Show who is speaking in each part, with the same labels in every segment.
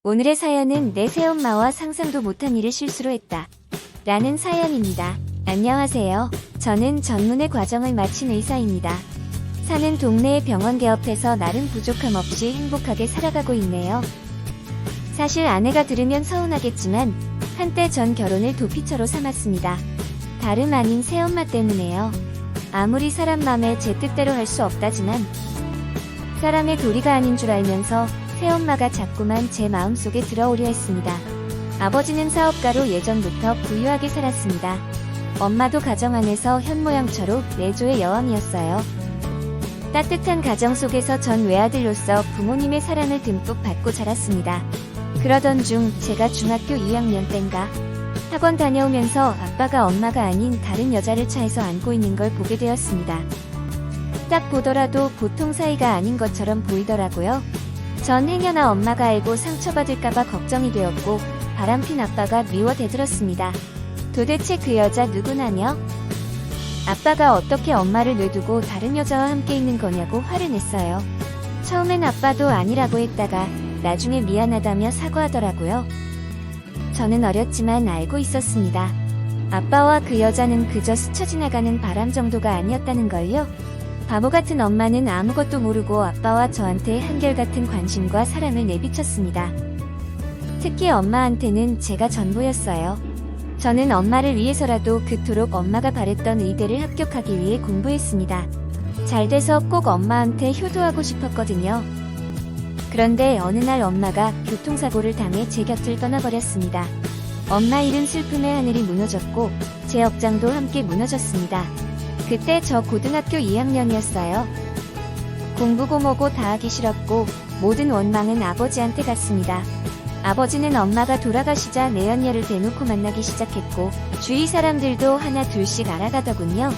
Speaker 1: 오늘의 사연은 내 새엄마와 상상도 못한 일을 실수로 했다. 라는 사연입니다. 안녕하세요. 저는 전문의 과정을 마친 의사입니다. 사는 동네의 병원 개업해서 나름 부족함 없이 행복하게 살아가고 있네요. 사실 아내가 들으면 서운하겠지만 한때 전 결혼을 도피처로 삼았습니다. 다름 아닌 새엄마 때문에요. 아무리 사람 맘에 제 뜻대로 할 수 없다지만 사람의 도리가 아닌 줄 알면서 새엄마가 자꾸만 제 마음속에 들어오려 했습니다. 아버지는 사업가로 예전부터 부유하게 살았습니다. 엄마도 가정 안에서 현모양처로 내조의 여왕이었어요. 따뜻한 가정 속에서 전 외아들로서 부모님의 사랑을 듬뿍 받고 자랐습니다. 그러던 중 제가 중학교 2학년 땐가 학원 다녀오면서 아빠가 엄마가 아닌 다른 여자를 차에서 안고 있는 걸 보게 되었습니다. 딱 보더라도 보통 사이가 아닌 것처럼 보이더라고요. 전 행여나 엄마가 알고 상처받을까봐 걱정이 되었고 바람핀 아빠가 미워 대들었습니다. 도대체 그 여자 누구나며? 아빠가 어떻게 엄마를 뇌두고 다른 여자와 함께 있는 거냐고 화를 냈어요. 처음엔 아빠도 아니라고 했다가 나중에 미안하다며 사과하더라고요. 저는 어렸지만 알고 있었습니다. 아빠와 그 여자는 그저 스쳐 지나가는 바람 정도가 아니었다는 걸요. 바보 같은 엄마는 아무것도 모르고 아빠와 저한테 한결같은 관심과 사랑을 내비쳤습니다. 특히 엄마한테는 제가 전부였어요. 저는 엄마를 위해서라도 그토록 엄마가 바랬던 의대를 합격하기 위해 공부했습니다. 잘 돼서 꼭 엄마한테 효도하고 싶었거든요. 그런데 어느 날 엄마가 교통사고를 당해 제 곁을 떠나버렸습니다. 엄마 잃은 슬픔의 하늘이 무너졌고 제 억장도 함께 무너졌습니다. 그때 저 고등학교 2학년이었어요. 공부고 뭐고 다 하기 싫었고 모든 원망은 아버지한테 갔습니다. 아버지는 엄마가 돌아가시자 내연녀를 대놓고 만나기 시작했고 주위 사람들도 하나 둘씩 알아가더군요.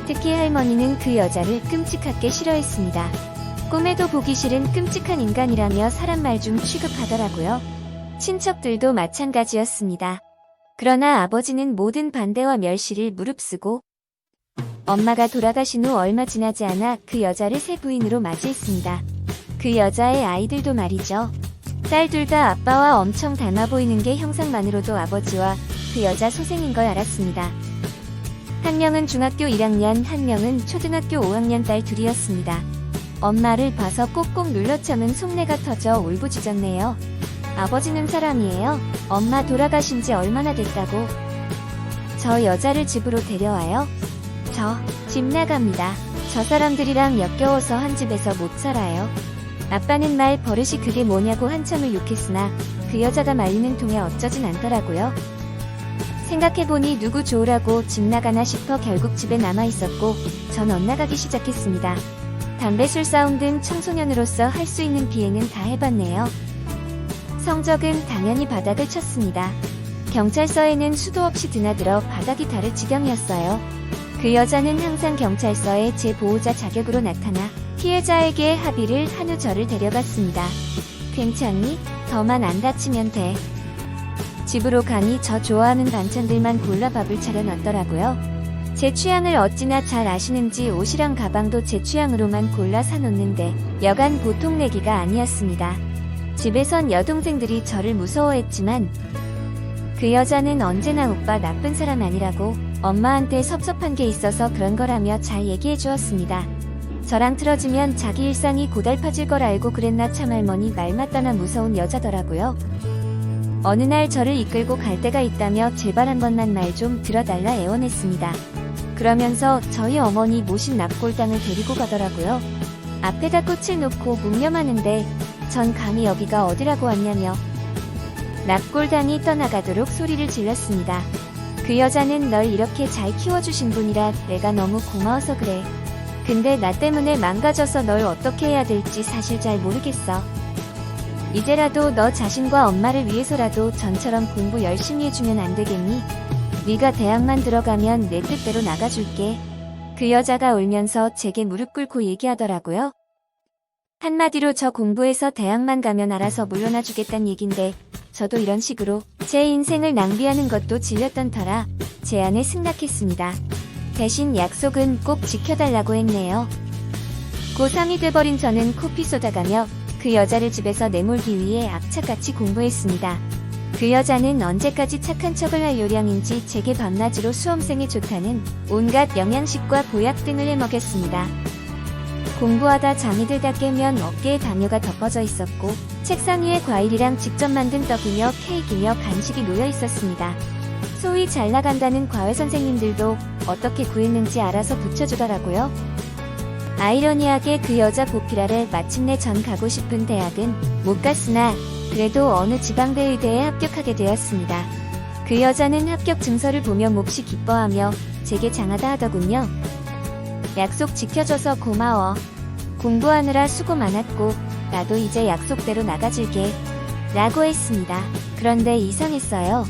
Speaker 1: 특히 할머니는 그 여자를 끔찍하게 싫어했습니다. 꿈에도 보기 싫은 끔찍한 인간이라며 사람 말 중 취급하더라고요. 친척들도 마찬가지였습니다. 그러나 아버지는 모든 반대와 멸시를 무릅쓰고 엄마가 돌아가신 후 얼마 지나지 않아 그 여자를 새 부인으로 맞이했습니다. 그 여자의 아이들도 말이죠. 딸 둘 다 아빠와 엄청 닮아 보이는 게 형상만으로도 아버지와 그 여자 소생인 걸 알았습니다. 한 명은 중학교 1학년, 한 명은 초등학교 5학년 딸 둘이었습니다. 엄마를 봐서 꼭꼭 눌러 참은 속내가 터져 울부짖었네요. 아버지는 사람이에요. 엄마 돌아가신 지 얼마나 됐다고. 저 여자를 집으로 데려와요. 저 집 나갑니다. 저 사람들이랑 역겨워서 한 집에서 못 살아요. 아빠는 말 버릇이 그게 뭐냐고 한참을 욕했으나 그 여자가 말리는 통에 어쩌진 않더라고요. 생각해보니 누구 좋으라고 집 나가나 싶어 결국 집에 남아있었고 전 엇나가기 시작했습니다. 담배, 술, 싸움 등 청소년으로서 할 수 있는 비행은 다 해봤네요. 성적은 당연히 바닥을 쳤습니다. 경찰서에는 수도 없이 드나들어 바닥이 다를 지경이었어요. 그 여자는 항상 경찰서에 제 보호자 자격으로 나타나 피해자에게 합의를 한 후 저를 데려갔습니다. 괜찮니? 더만 안 다치면 돼. 집으로 가니 저 좋아하는 반찬들만 골라 밥을 차려놨더라고요. 제 취향을 어찌나 잘 아시는지 옷이랑 가방도 제 취향으로만 골라 사놓는데 여간 보통 내기가 아니었습니다. 집에선 여동생들이 저를 무서워했지만 그 여자는 언제나 오빠 나쁜 사람 아니라고 엄마한테 섭섭한 게 있어서 그런 거라며 잘 얘기해 주었습니다. 저랑 틀어지면 자기 일상이 고달파질 걸 알고 그랬나 참 할머니 말 맞다나 무서운 여자더라고요. 어느 날 저를 이끌고 갈 데가 있다며 제발 한 번만 말 좀 들어달라 애원했습니다. 그러면서 저희 어머니 모신 납골당을 데리고 가더라고요. 앞에다 꽃을 놓고 묵념하는데 전 감히 여기가 어디라고 왔냐며 납골당이 떠나가도록 소리를 질렀습니다. 그 여자는 널 이렇게 잘 키워주신 분이라 내가 너무 고마워서 그래. 근데 나 때문에 망가져서 널 어떻게 해야 될지 사실 잘 모르겠어. 이제라도 너 자신과 엄마를 위해서라도 전처럼 공부 열심히 해주면 안 되겠니? 네가 대학만 들어가면 내 뜻대로 나가줄게. 그 여자가 울면서 제게 무릎 꿇고 얘기하더라고요. 한마디로 저 공부해서 대학만 가면 알아서 물러나 주겠단 얘긴데 저도 이런 식으로 제 인생을 낭비하는 것도 질렸던 터라 제안에 승낙했습니다. 대신 약속은 꼭 지켜달라고 했네요. 고3이 돼버린 저는 코피 쏟아가며 그 여자를 집에서 내몰기 위해 악착같이 공부했습니다. 그 여자는 언제까지 착한 척을 할 요량인지 제게 밤낮으로 수험생에 좋다는 온갖 영양식과 보약 등을 해먹였습니다. 공부하다 잠이 들다 깨면 어깨에 담요가 덮어져 있었고 책상 위에 과일이랑 직접 만든 떡이며 케이크이며 간식이 놓여 있었습니다. 소위 잘 나간다는 과외 선생님들도 어떻게 구했는지 알아서 붙여주더라고요. 아이러니하게 그 여자 보필아래 마침내 전 가고 싶은 대학은 못 갔으나 그래도 어느 지방대 의대에 합격하게 되었습니다. 그 여자는 합격 증서를 보며 몹시 기뻐하며 제게 장하다 하더군요. 약속 지켜줘서 고마워. 공부하느라 수고 많았고 나도 이제 약속대로 나가줄게 라고 했습니다. 그런데 이상했어요.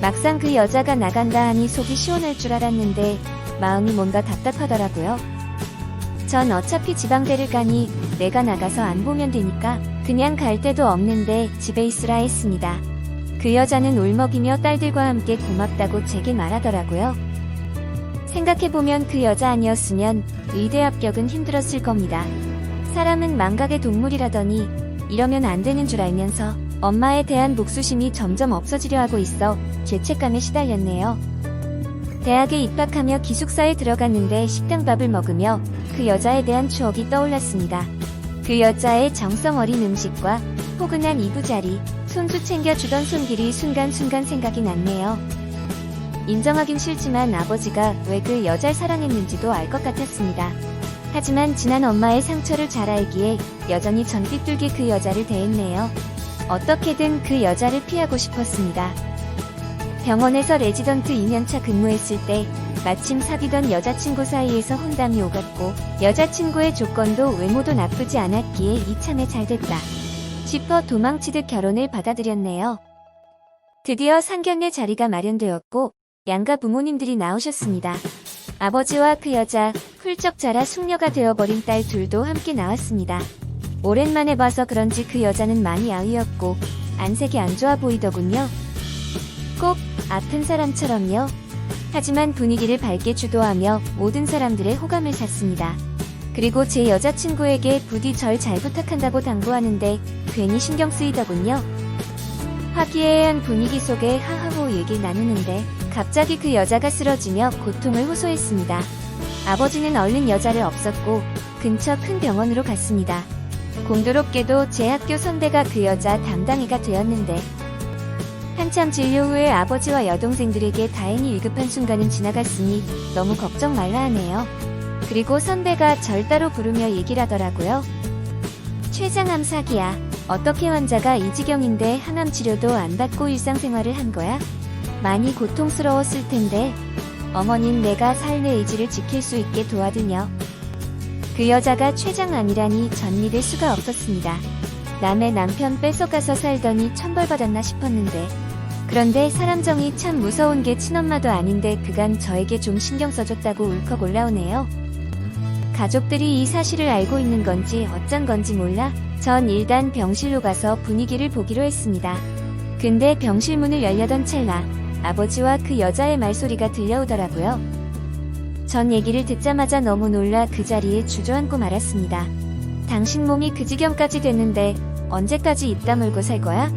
Speaker 1: 막상 그 여자가 나간다 하니 속이 시원할 줄 알았는데 마음이 뭔가 답답하더라고요. 전 어차피 지방대를 가니 내가 나가서 안 보면 되니까 그냥 갈 데도 없는데 집에 있으라 했습니다. 그 여자는 울먹이며 딸들과 함께 고맙다고 제게 말하더라고요. 생각해보면 그 여자 아니었으면 의대 합격은 힘들었을 겁니다. 사람은 망각의 동물이라더니 이러면 안 되는 줄 알면서 엄마에 대한 목수심이 점점 없어지려 하고 있어 죄책감에 시달렸네요. 대학에 입학하며 기숙사에 들어갔는데 식당밥을 먹으며 그 여자에 대한 추억이 떠올랐습니다. 그 여자의 정성 어린 음식과 포근한 이부자리, 손수 챙겨주던 손길이 순간순간 생각이 났네요. 인정하긴 싫지만 아버지가 왜 그 여자를 사랑했는지도 알 것 같았습니다. 하지만 지난 엄마의 상처를 잘 알기에 여전히 전깃들게 그 여자를 대했네요. 어떻게든 그 여자를 피하고 싶었습니다. 병원에서 레지던트 2년차 근무했을 때 마침 사귀던 여자친구 사이에서 혼담이 오갔고 여자친구의 조건도 외모도 나쁘지 않았기에 이참에 잘됐다 싶어 도망치듯 결혼을 받아들였네요. 드디어 상견례 자리가 마련되었고 양가 부모님들이 나오셨습니다. 아버지와 그 여자, 훌쩍 자라 숙녀가 되어버린 딸 둘도 함께 나왔습니다. 오랜만에 봐서 그런지 그 여자는 많이 야위었고 안색이 안 좋아 보이더군요. 꼭 아픈 사람처럼요. 하지만 분위기를 밝게 주도하며 모든 사람들의 호감을 샀습니다. 그리고 제 여자친구에게 부디 절 잘 부탁한다고 당부하는데 괜히 신경 쓰이더군요. 화기애애한 분위기 속에 하하호 얘기 나누는데 갑자기 그 여자가 쓰러지며 고통을 호소했습니다. 아버지는 얼른 여자를 없었고 근처 큰 병원으로 갔습니다. 공교롭게도 제 학교 선배가 그 여자 담당이가 되었는데 한참 진료 후에 아버지와 여동생들에게 다행히 위급한 순간은 지나갔으니 너무 걱정 말라 하네요. 그리고 선배가 절 따로 부르며 얘기를 하더라고요. 췌장암 사기야. 어떻게 환자가 이 지경인데 항암 치료도 안 받고 일상생활을 한 거야? 많이 고통스러웠을 텐데 어머님 내가 삶의 의지를 지킬 수 있게 도와드려. 그 여자가 췌장암이라니 전 믿을 수가 없었습니다. 남의 남편 뺏어가서 살더니 천벌받았나 싶었는데 그런데 사람정이 참 무서운 게 친엄마도 아닌데 그간 저에게 좀 신경 써줬다고 울컥 올라오네요. 가족들이 이 사실을 알고 있는 건지 어쩐 건지 몰라 전 일단 병실로 가서 분위기를 보기로 했습니다. 근데 병실 문을 열려던 찰나 아버지와 그 여자의 말소리가 들려오더라고요. 전 얘기를 듣자마자 너무 놀라 그 자리에 주저앉고 말았습니다. 당신 몸이 그 지경까지 됐는데 언제까지 입 다물고 살 거야?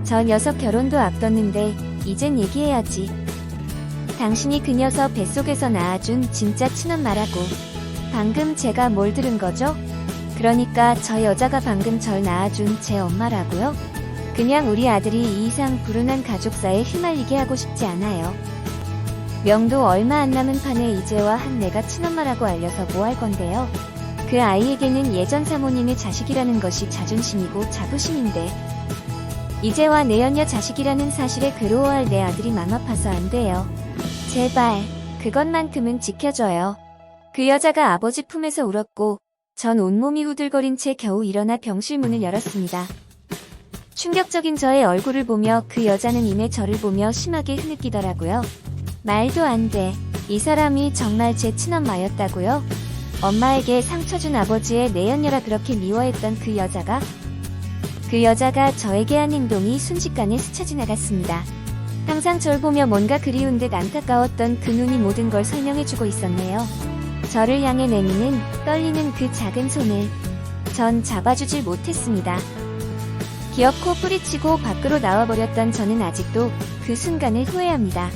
Speaker 1: 저 녀석 결혼도 앞뒀는데 이젠 얘기해야지. 당신이 그 녀석 뱃속에서 낳아준 진짜 친엄마라고. 방금 제가 뭘 들은 거죠? 그러니까 저 여자가 방금 절 낳아준 제 엄마라고요? 그냥 우리 아들이 이 이상 불운한 가족사에 휘말리게 하고 싶지 않아요. 명도 얼마 안 남은 판에 이제와 한 내가 친엄마라고 알려서 뭐 할 건데요? 그 아이에게는 예전 사모님의 자식이라는 것이 자존심이고 자부심인데 이제와 내연녀 자식이라는 사실에 괴로워할 내 아들이 맘 아파서 안 돼요. 제발 그것만큼은 지켜줘요. 그 여자가 아버지 품에서 울었고 전 온몸이 후들거린 채 겨우 일어나 병실 문을 열었습니다. 충격적인 저의 얼굴을 보며 그 여자는 이내 저를 보며 심하게 흐느끼더라고요. 말도 안 돼. 이 사람이 정말 제 친엄마였다고요? 엄마에게 상처 준 아버지의 내연녀라 그렇게 미워했던 그 여자가 저에게 한 행동이 순식간에 스쳐 지나갔습니다. 항상 절 보며 뭔가 그리운 듯 안타까웠던 그 눈이 모든 걸 설명해주고 있었네요. 저를 향해 내미는 떨리는 그 작은 손을 전 잡아주질 못했습니다. 기어코 뿌리치고 밖으로 나와버렸던 저는 아직도 그 순간을 후회합니다.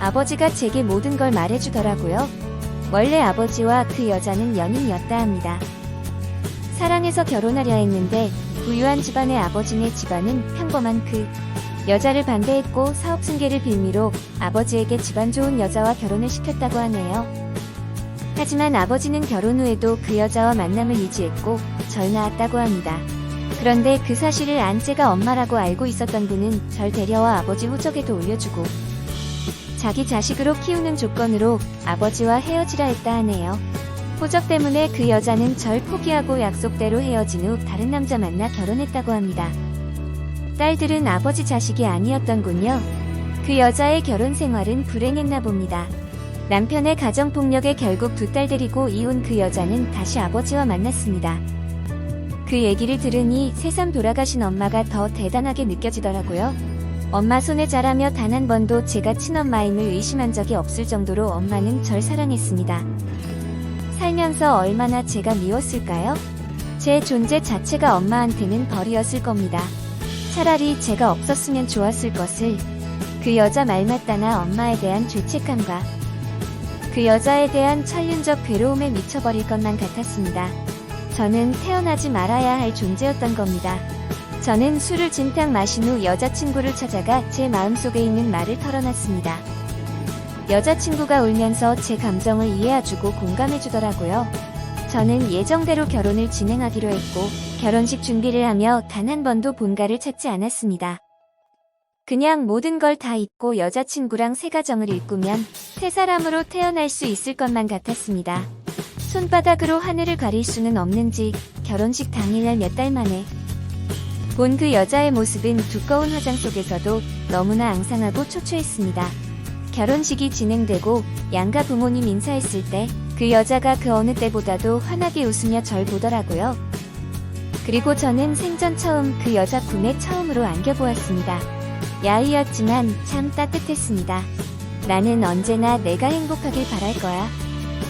Speaker 1: 아버지가 제게 모든 걸 말해주더라고요. 원래 아버지와 그 여자는 연인이었다 합니다. 사랑해서 결혼하려 했는데 부유한 집안의 아버지네 집안은 평범한 그 여자를 반대했고 사업 승계를 빌미로 아버지에게 집안 좋은 여자와 결혼을 시켰다고 하네요. 하지만 아버지는 결혼 후에도 그 여자와 만남을 유지했고 절 낳았다고 합니다. 그런데 그 사실을 안 제가 엄마라고 알고 있었던 분은 절 데려와 아버지 호적에도 올려주고 자기 자식으로 키우는 조건으로 아버지와 헤어지라 했다 하네요. 호적 때문에 그 여자는 절 포기하고 약속대로 헤어진 후 다른 남자 만나 결혼했다고 합니다. 딸들은 아버지 자식이 아니었던군요. 그 여자의 결혼 생활은 불행했나 봅니다. 남편의 가정폭력에 결국 두 딸 데리고 이혼 그 여자는 다시 아버지와 만났습니다. 그 얘기를 들으니 새삼 돌아가신 엄마가 더 대단하게 느껴지더라고요. 엄마 손에 자라며 단 한 번도 제가 친엄마임을 의심한 적이 없을 정도로 엄마는 절 사랑했습니다. 살면서 얼마나 제가 미웠을까요? 제 존재 자체가 엄마한테는 벌이었을 겁니다. 차라리 제가 없었으면 좋았을 것을. 그 여자 말 맞다나 엄마에 대한 죄책감과 그 여자에 대한 천륜적 괴로움에 미쳐버릴 것만 같았습니다. 저는 태어나지 말아야 할 존재였던 겁니다. 저는 술을 진탕 마신 후 여자친구를 찾아가 제 마음속에 있는 말을 털어놨습니다. 여자친구가 울면서 제 감정을 이해해주고 공감해주더라고요. 저는 예정대로 결혼을 진행하기로 했고 결혼식 준비를 하며 단 한 번도 본가를 찾지 않았습니다. 그냥 모든 걸 다 잊고 여자친구랑 새 가정을 일구면 새 사람으로 태어날 수 있을 것만 같았습니다. 손바닥으로 하늘을 가릴 수는 없는지 결혼식 당일날 몇 달 만에 본 그 여자의 모습은 두꺼운 화장 속에서도 너무나 앙상하고 초췌했습니다. 결혼식이 진행되고 양가 부모님 인사했을 때 그 여자가 그 어느 때보다도 환하게 웃으며 절 보더라고요. 그리고 저는 생전 처음 그 여자 품에 처음으로 안겨보았습니다. 야위였지만 참 따뜻했습니다. 나는 언제나 내가 행복하길 바랄 거야.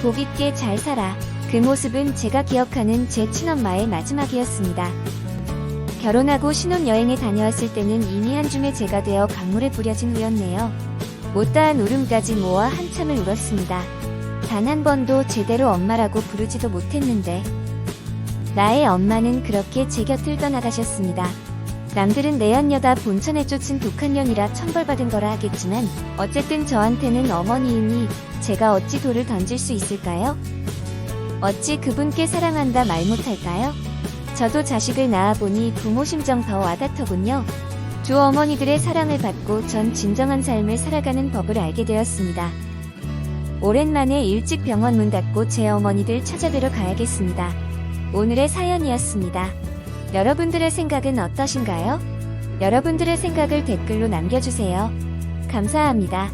Speaker 1: 복 있게 잘 살아. 그 모습은 제가 기억하는 제 친엄마의 마지막이었습니다. 결혼하고 신혼여행에 다녀왔을 때는 이미 한줌의 제가 되어 강물에 뿌려진 후였네요. 못다한 울음까지 모아 한참을 울었습니다. 단 한 번도 제대로 엄마라고 부르지도 못했는데 나의 엄마는 그렇게 제 곁을 떠나가셨습니다. 남들은 내연녀다 본천에 쫓은 독한 년이라 천벌받은 거라 하겠지만 어쨌든 저한테는 어머니이니 제가 어찌 돌을 던질 수 있을까요? 어찌 그분께 사랑한다 말 못할까요? 저도 자식을 낳아보니 부모 심정 더 와닿더군요. 두 어머니들의 사랑을 받고 전 진정한 삶을 살아가는 법을 알게 되었습니다. 오랜만에 일찍 병원 문 닫고 제 어머니들 찾아뵈러 가야겠습니다. 오늘의 사연이었습니다. 여러분들의 생각은 어떠신가요? 여러분들의 생각을 댓글로 남겨주세요. 감사합니다.